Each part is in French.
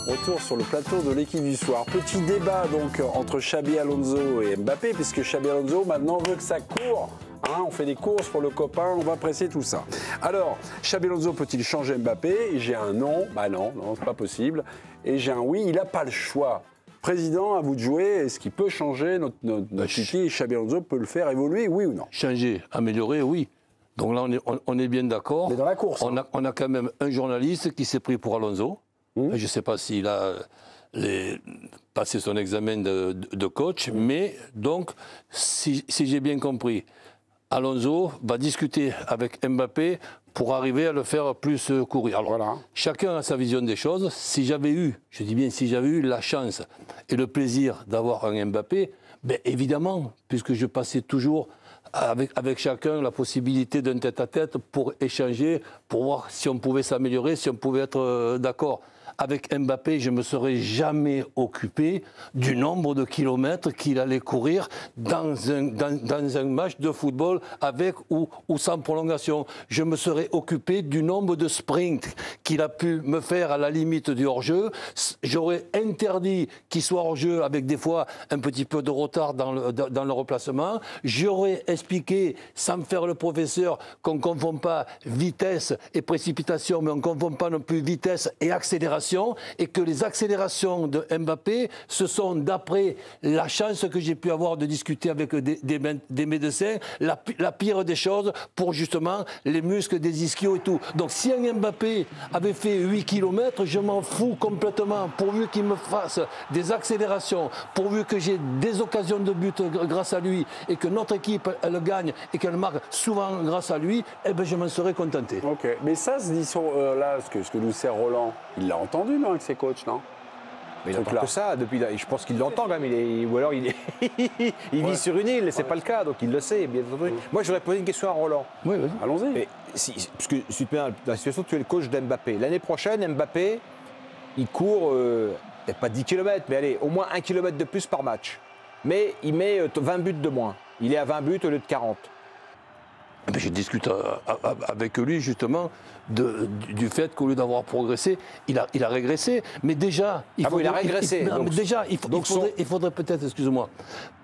Retour sur le plateau de l'équipe du soir. Petit débat donc entre Xabi Alonso et Mbappé, puisque Xabi Alonso maintenant veut que ça court. Hein, on fait des courses pour le copain, on va presser tout ça. Alors, Xabi Alonso peut-il changer Mbappé? J'ai un non, bah non, c'est pas possible. Et j'ai un oui, il n'a pas le choix. Président, à vous de jouer. Est-ce qu'il peut changer notre Kiki? Xabi Alonso peut le faire évoluer, oui ou non? Changer, améliorer, oui. Donc là, on est bien d'accord. Mais dans la course. On a quand même un journaliste qui s'est pris pour Alonso. Je ne sais pas s'il a passé son examen de coach, mais donc, si j'ai bien compris, Alonso va discuter avec Mbappé pour arriver à le faire plus courir. Alors, voilà. Chacun a sa vision des choses. Si j'avais eu, je dis bien si j'avais eu la chance et le plaisir d'avoir un Mbappé, ben évidemment, puisque je passais toujours avec chacun la possibilité d'un tête-à-tête pour échanger, pour voir si on pouvait s'améliorer, si on pouvait être d'accord. Avec Mbappé, je ne me serais jamais occupé du nombre de kilomètres qu'il allait courir dans un match de football avec ou sans prolongation. Je me serais occupé du nombre de sprints qu'il a pu me faire à la limite du hors-jeu. J'aurais interdit qu'il soit hors-jeu avec des fois un petit peu de retard dans le replacement. J'aurais expliqué, sans me faire le professeur, qu'on ne confond pas vitesse et précipitation, mais on ne confond pas non plus vitesse et accélération. Et que les accélérations de Mbappé, ce sont, d'après la chance que j'ai pu avoir de discuter avec des médecins, la pire des choses pour justement les muscles des ischios et tout. Donc si un Mbappé avait fait 8 km, je m'en fous complètement, pourvu qu'il me fasse des accélérations, pourvu que j'ai des occasions de but grâce à lui et que notre équipe, elle gagne et qu'elle marque souvent grâce à lui, eh ben je m'en serais contenté. Ok, mais ça se dit là, ce que nous sert Roland, il l'a entendu, non, avec ses coachs, non? Mais il n'entend que ça, depuis là. Je pense qu'il l'entend quand même, ou alors il vit sur une île, c'est pas le cas, donc il le sait, bien entendu. Moi, je voudrais poser une question à Roland. Oui, vas-y. Allons-y. Parce que si tu es dans la situation, tu es le coach d'Mbappé. L'année prochaine, Mbappé, il court, peut-être pas 10 km, mais allez, au moins 1 km de plus par match. Mais il met 20 buts de moins. Il est à 20 buts au lieu de 40. Je discute avec lui justement du fait qu'au lieu d'avoir progressé, il a régressé. Mais déjà, il a régressé. Il faudrait peut-être, excuse-moi,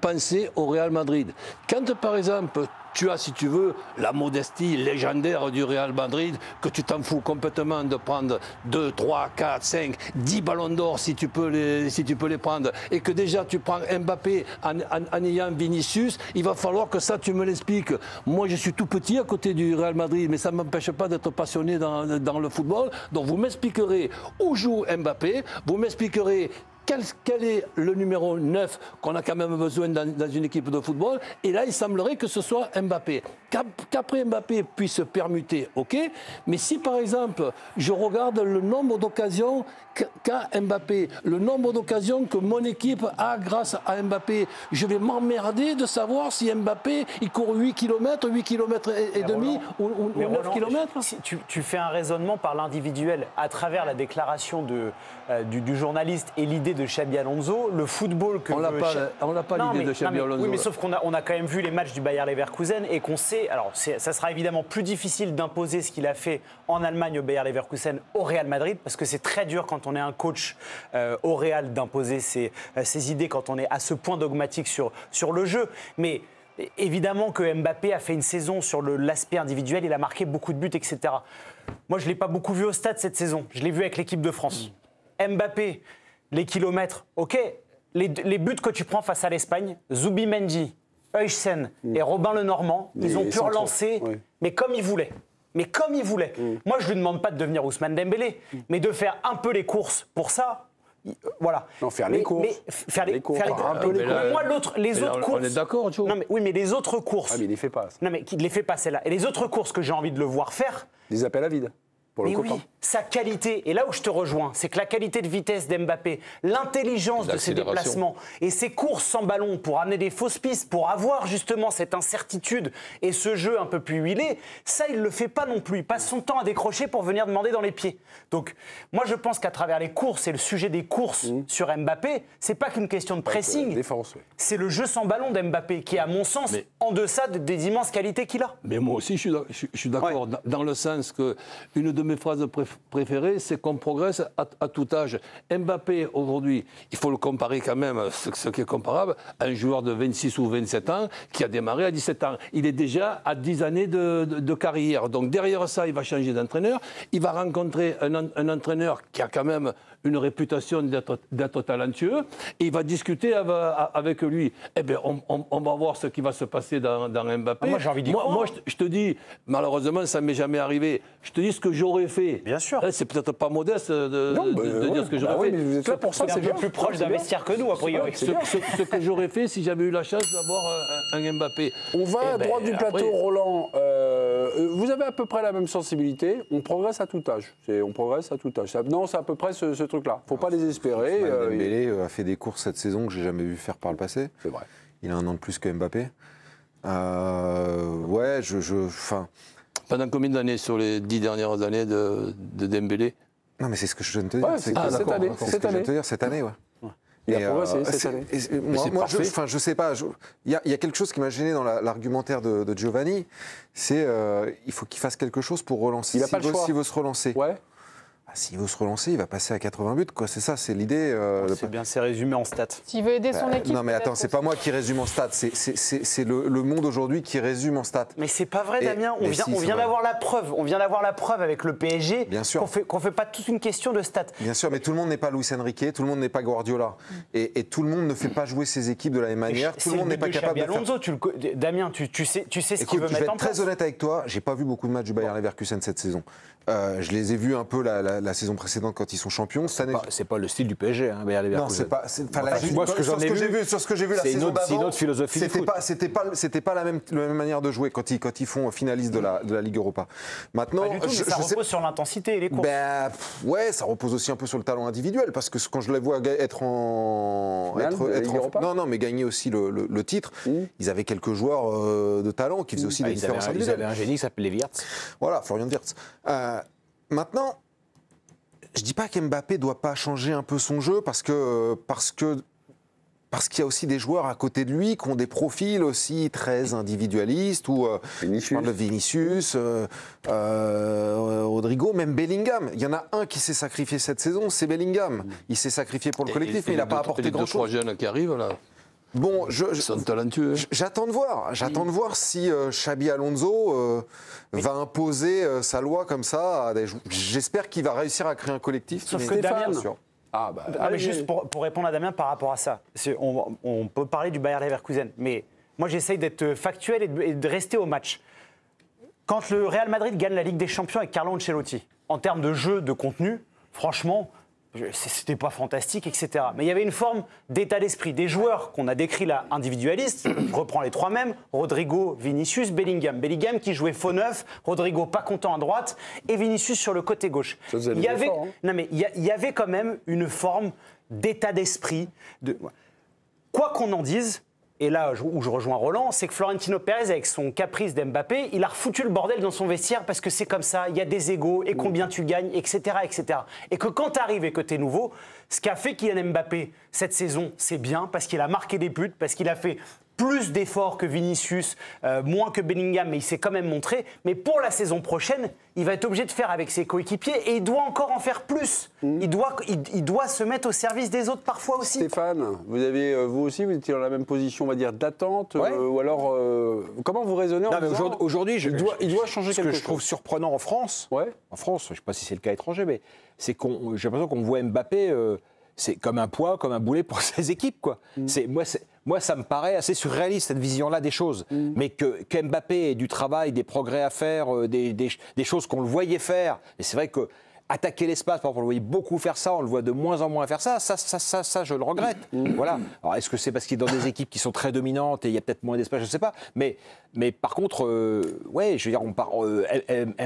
penser au Real Madrid. Quand par exemple, tu as, si tu veux, la modestie légendaire du Real Madrid, que tu t'en fous complètement de prendre 2, 3, 4, 5, 10 ballons d'or si tu peux les prendre, et que déjà tu prends Mbappé en ayant Vinicius, il va falloir que ça tu me l'expliques. Moi je suis tout petit à côté du Real Madrid, mais ça ne m'empêche pas d'être passionné dans le football. Donc vous m'expliquerez où joue Mbappé, vous m'expliquerez quel est le numéro 9 qu'on a quand même besoin dans une équipe de football. Et là, il semblerait que ce soit Mbappé. Qu'après Mbappé puisse permuter, ok. Mais si, par exemple, je regarde le nombre d'occasions qu'a Mbappé, le nombre d'occasions que mon équipe a grâce à Mbappé, je vais m'emmerder de savoir si Mbappé, il court 8 km, 8 km et demi ou 9 km. Si tu fais un raisonnement par l'individuel à travers la déclaration du journaliste et l'idée de Xabi Alonso, le football que... On n'a pas l'idée de Xabi Alonso. Oui, mais sauf qu'on a quand même vu les matchs du Bayer Leverkusen et qu'on sait... Alors, ça sera évidemment plus difficile d'imposer ce qu'il a fait en Allemagne au Bayer Leverkusen au Real Madrid, parce que c'est très dur quand on est un coach au Real d'imposer ses idées quand on est à ce point dogmatique sur le jeu. Mais... évidemment que Mbappé a fait une saison sur l'aspect individuel, il a marqué beaucoup de buts, etc. Moi, je ne l'ai pas beaucoup vu au stade cette saison. Je l'ai vu avec l'équipe de France. Mbappé, les kilomètres, ok. Les buts que tu prends face à l'Espagne, Zubimendi, Huysen et Robin Lenormand, ils ont pu relancer, mais comme ils voulaient. Moi, je ne lui demande pas de devenir Ousmane Dembélé, mais de faire un peu les courses pour ça. Voilà. Non, faire les courses. Faire les courses. Moi, les autres courses. On est d'accord, tu vois. Oui, mais les autres courses. Ah, mais il les fait pas. Non, mais il ne les fait pas, celle-là. Et les autres courses que j'ai envie de le voir faire. Des appels à vide. Mais oui, sa qualité, et là où je te rejoins, c'est que la qualité de vitesse d'Mbappé, l'intelligence de ses déplacements et ses courses sans ballon pour amener des fausses pistes, pour avoir justement cette incertitude et ce jeu un peu plus huilé, ça il ne le fait pas non plus. Il passe son temps à décrocher pour venir demander dans les pieds. Donc moi je pense qu'à travers les courses et le sujet des courses sur Mbappé, c'est pas qu'une question de pressing, défense, c'est le jeu sans ballon d'Mbappé qui est à mon sens en deçà des immenses qualités qu'il a. Mais moi aussi je suis d'accord dans le sens que une de mes phrases préférées, c'est qu'on progresse à tout âge. Mbappé, aujourd'hui, il faut le comparer quand même, ce qui est comparable, à un joueur de 26 ou 27 ans qui a démarré à 17 ans. Il est déjà à 10 années de carrière. Donc derrière ça, il va changer d'entraîneur. Il va rencontrer un entraîneur qui a quand même une réputation d'être talentueux, et il va discuter avec lui. Eh bien, on va voir ce qui va se passer dans Mbappé. Moi, j'ai envie d'y croire. Moi, je te dis, malheureusement, ça ne m'est jamais arrivé. Je te dis ce que j'aurais fait. Bien sûr. C'est peut-être pas modeste de dire ce que j'aurais fait. Mais vous êtes là pour ça, C'est un peu plus proche d'un vestiaire que nous, a priori. Ce que j'aurais fait si j'avais eu la chance d'avoir un Mbappé. On va à droite du plateau, après, Roland. Vous avez à peu près la même sensibilité. On progresse à tout âge. On progresse à tout âge. Non, c'est à peu près ce truc-là. Faut pas désespérer. Dembélé a fait des courses cette saison que j'ai jamais vu faire par le passé. C'est vrai. Il a un an de plus que Mbappé. pendant combien d'années sur les 10 dernières années de Dembélé? Non, mais c'est ce que je viens de te dire. Ouais, C'est c'est cette année. ce que je viens de te dire, cette année, ouais. Il a Et, progressé cette année. Moi, je sais pas. Il y a quelque chose qui m'a gêné dans l'argumentaire de Giovanni. C'est il faut qu'il fasse quelque chose pour relancer. Il n'a pas le choix. S'il veut se relancer. Ouais. S'il veut se relancer, il va passer à 80 buts, quoi. C'est ça, c'est l'idée. C'est bien, c'est résumé en stats. S'il veut aider son équipe. Non, mais attends, c'est pas moi qui résume en stats. C'est le monde aujourd'hui qui résume en stats. Mais c'est pas vrai, Et- Damien. mais On vient, si, on c'est vient vrai. d'avoir la preuve. On vient d'avoir la preuve avec le PSG. Bien sûr. Qu'on fait pas toute une question de stats. Bien sûr, mais tout le monde n'est pas Luis Enrique, tout le monde n'est pas Guardiola. Et tout le monde ne fait pas jouer ses équipes de la même manière. Tout le monde n'est pas capable de faire. Alonso, Damien, tu sais ce qu'il Écoute, veut je vais mettre être en place. très honnête avec toi, j'ai pas vu beaucoup de matchs du Bayer Leverkusen cette saison. Je les ai vus un peu la saison précédente quand ils sont champions. Cette année, C'est pas le style du PSG, hein, Bayer Leverkusen. non, c'est pas. Moi, ce que j'en ai vu, sur ce que j'ai vu la c'est une saison autre- c'est une d'avant, autre philosophie du foot. C'était pas la même manière de jouer quand ils font finaliste de la Ligue Europa. Maintenant, Pas du tout, mais ça repose sur l'intensité et les courses. ouais, ça repose aussi un peu sur le talent individuel parce que quand je les vois être en Finale de la Ligue Europa. non, mais gagner aussi le titre, ils avaient quelques joueurs de talent qui faisaient aussi des différences Ils individuelles. avaient un génie qui s'appelait Wirtz. Voilà, Florian Wirtz. Maintenant, je dis pas qu'Mbappé doit pas changer un peu son jeu parce qu'il y a aussi des joueurs à côté de lui qui ont des profils aussi très individualistes, ou je parle de Vinicius, Rodrigo, même Bellingham. Il y en a un qui s'est sacrifié cette saison, c'est Bellingham. Il s'est sacrifié pour le collectif, mais il n'a pas apporté Les grand-chose. 2-3 jeunes qui arrivent, là, Bon, ils sont talentueux. j'attends de voir. J'attends de voir si Xabi Alonso va imposer sa loi comme ça à des joueurs. J'espère qu'il va réussir à créer un collectif. Sauf mais- que Damien- Bien sûr. Ah bah. Non, mais allez. juste pour répondre à Damien par rapport à ça, on peut parler du Bayer Leverkusen, mais moi j'essaye d'être factuel et de rester au match. Quand le Real Madrid gagne la Ligue des Champions avec Carlo Ancelotti, en termes de jeu, de contenu, franchement, c'était pas fantastique, etc. Mais il y avait une forme d'état d'esprit. Des joueurs qu'on a décrits là, individualistes, je reprends les trois mêmes, Rodrigo, Vinicius, Bellingham. Bellingham qui jouait faux neuf, Rodrigo pas content à droite, et Vinicius sur le côté gauche. Ça faisait Il y des avait, efforts, hein. non mais il y avait quand même une forme d'état d'esprit. Quoi qu'on en dise, et là où je rejoins Roland, c'est que Florentino Pérez, avec son caprice d'Mbappé, il a refoutu le bordel dans son vestiaire parce que c'est comme ça, il y a des égos, et combien tu gagnes, etc. etc. Et que quand tu arrives et que tu es nouveau, ce qu'a fait Kylian Mbappé cette saison, c'est bien, parce qu'il a marqué des buts, parce qu'il a fait plus d'efforts que Vinicius, moins que Bellingham, mais il s'est quand même montré. Mais pour la saison prochaine, il va être obligé de faire avec ses coéquipiers et il doit encore en faire plus. Il doit se mettre au service des autres parfois aussi. Stéphane, vous aussi, vous étiez dans la même position, on va dire, d'attente, Ouais. ou alors, comment vous raisonnez en Non, mais disant, aujourd'hui, il doit changer ce quelque que je chose. trouve surprenant en France, Ouais. je ne sais pas si c'est le cas étranger, mais c'est j'ai l'impression qu'on voit Mbappé, c'est comme un poids, comme un boulet pour ses équipes, quoi. Moi, ça me paraît assez surréaliste, cette vision-là des choses. Mais que Mbappé ait du travail, des progrès à faire, des choses qu'on le voyait faire, et c'est vrai que attaquer l'espace, par exemple, on le voyait beaucoup faire ça, on le voit de moins en moins faire ça, ça je le regrette. Voilà. Alors, est-ce que c'est parce qu'il est dans des équipes qui sont très dominantes et il y a peut-être moins d'espace, je ne sais pas. Mais par contre, ouais, je veux dire,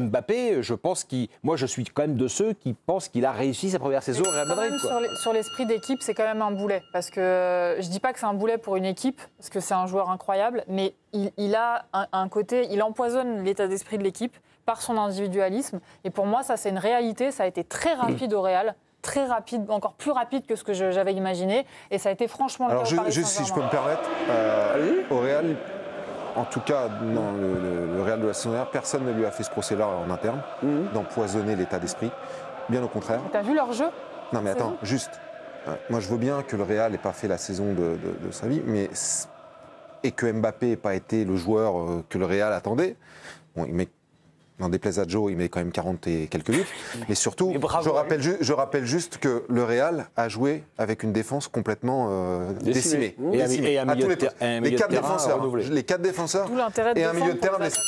Mbappé, je pense moi, je suis quand même de ceux qui pensent qu'il a réussi sa première saison au Real Quand Madrid, même, quoi. sur l'esprit d'équipe, c'est quand même un boulet. Parce que je dis pas que c'est un boulet pour une équipe, parce que c'est un joueur incroyable, mais il a un côté, il empoisonne l'état d'esprit de l'équipe par son individualisme. Et pour moi, ça, c'est une réalité. Ça a été très rapide au Real. Très rapide, encore plus rapide que ce que j'avais imaginé. Et ça a été franchement le Alors, cas au Paris juste si je peux Saint-Germain. me permettre, au Real, En tout cas, dans le Real de la saison dernière, personne ne lui a fait ce procès-là en interne, d'empoisonner l'état d'esprit. Bien au contraire. T'as vu leur jeu? Non mais attends, juste. Moi je veux bien que le Real n'ait pas fait la saison de sa vie, et que Mbappé n'ait pas été le joueur que le Real attendait. Bon, il met, n'en déplaise à Joe, il met quand même 40 et quelques buts. Mais surtout, Et bravo je rappelle juste que le Real a joué avec une défense complètement décimée. Et un À tous milieu les de postes. un Les milieu de 4 terrain défenseurs. renouvelé. Les 4 défenseurs. D'où l'intérêt de Et un milieu de défendre terrain. pour les attaquants.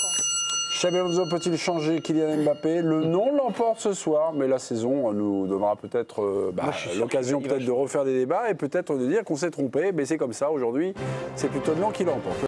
Xabi Alonso peut-il changer Kylian Mbappé? Le non l'emporte ce soir, mais la saison nous donnera peut-être l'occasion peut-être de refaire des débats et peut-être de dire qu'on s'est trompé, mais c'est comme ça aujourd'hui, c'est plutôt le non qui l'emporte.